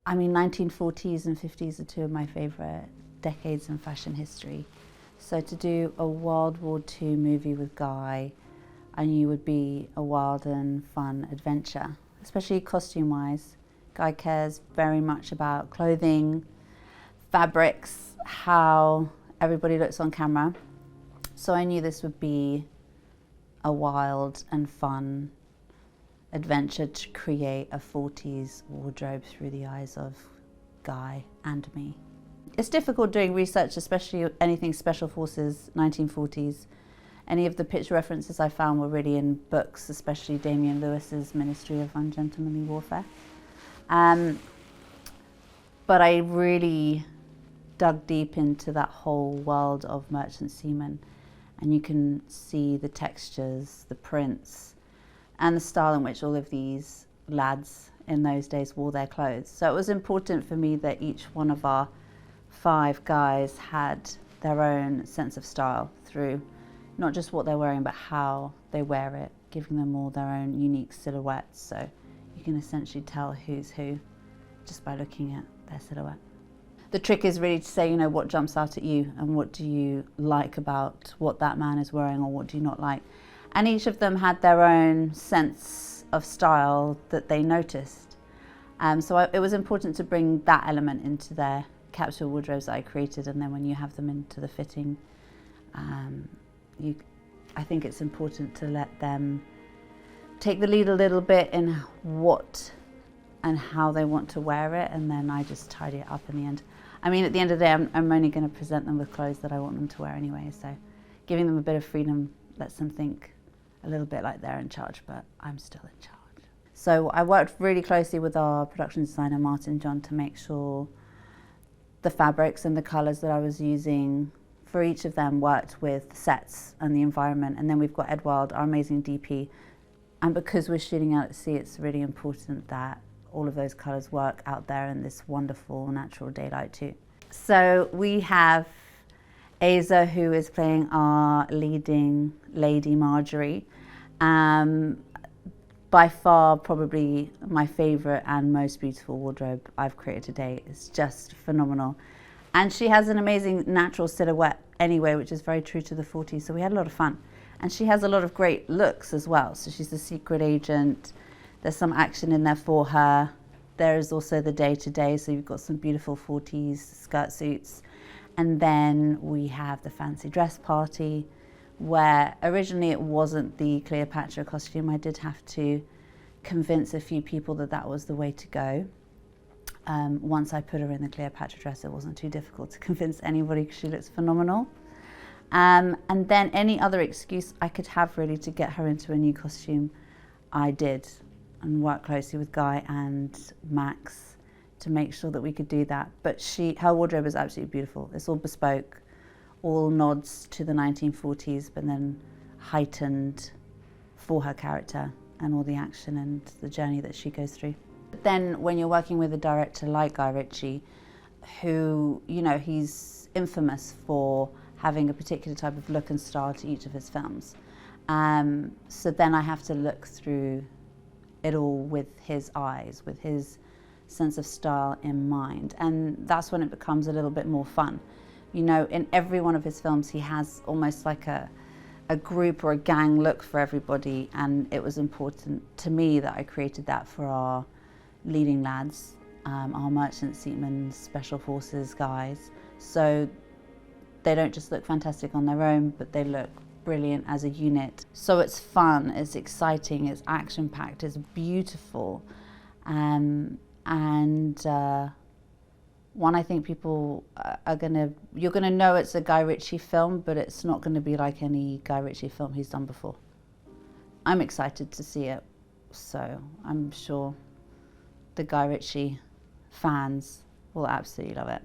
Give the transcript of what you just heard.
I mean, 1940s and 50s are two of my favourite decades in fashion history. So to do a World War II movie with Guy, I knew would be a wild and fun adventure, especially costume-wise. Guy cares very much about clothing, fabrics, how everybody looks on camera. So I knew this would be a wild and fun adventure to create a 40s wardrobe through the eyes of Guy and me. It's difficult doing research, especially anything Special Forces, 1940s. Any of the pitch references I found were really in books, especially Damian Lewis's Ministry of Ungentlemanly Warfare. But I really dug deep into that whole world of merchant seamen, and you can see the textures, the prints, and the style in which all of these lads in those days wore their clothes. So it was important for me that each one of our 5 guys had their own sense of style through not just what they're wearing, but how they wear it, giving them all their own unique silhouettes. So you can essentially tell who's who just by looking at their silhouette. The trick is really to say, you know, what jumps out at you and what do you like about what that man is wearing or what do you not like. And each of them had their own sense of style that they noticed. It was important to bring that element into their capsule wardrobes that I created, and then when you have them into the fitting, I think it's important to let them take the lead a little bit in what and how they want to wear it, and then I just tidy it up in the end. I mean, at the end of the day, I'm only going to present them with clothes that I want them to wear anyway, so giving them a bit of freedom lets them think a little bit like they're in charge, but I'm still in charge. So I worked really closely with our production designer, Martin John, to make sure the fabrics and the colours that I was using for each of them worked with the sets and the environment. And then we've got Edward, our amazing DP. And because we're shooting out at sea, it's really important that all of those colours work out there in this wonderful natural daylight too. So we have Asa, who is playing our leading lady, Marjorie. By far, probably my favourite and most beautiful wardrobe I've created to date. It's just phenomenal. And she has an amazing natural silhouette anyway, which is very true to the 40s, so we had a lot of fun. And she has a lot of great looks as well. So she's a secret agent. There's some action in there for her. There is also the day-to-day, so you've got some beautiful 40s skirt suits. And then we have the fancy dress party, where originally it wasn't the Cleopatra costume. I did have to convince a few people that that was the way to go. Once I put her in the Cleopatra dress, it wasn't too difficult to convince anybody because she looks phenomenal. And then any other excuse I could have really to get her into a new costume, I did, and worked closely with Guy and Max to make sure that we could do that. But her wardrobe is absolutely beautiful. It's all bespoke, all nods to the 1940s, but then heightened for her character and all the action and the journey that she goes through. But then when you're working with a director like Guy Ritchie, who, you know, he's infamous for having a particular type of look and style to each of his films. So then I have to look through it all with his eyes, with his sense of style in mind. And that's when it becomes a little bit more fun. You know, in every one of his films, he has almost like a group or a gang look for everybody. And it was important to me that I created that for our leading lads, our merchant seamen, special forces guys. So they don't just look fantastic on their own, but they look brilliant as a unit. So it's fun, it's exciting, it's action-packed, it's beautiful. One, I think people you're gonna know it's a Guy Ritchie film, but it's not gonna be like any Guy Ritchie film he's done before. I'm excited to see it, so I'm sure the Guy Ritchie fans will absolutely love it.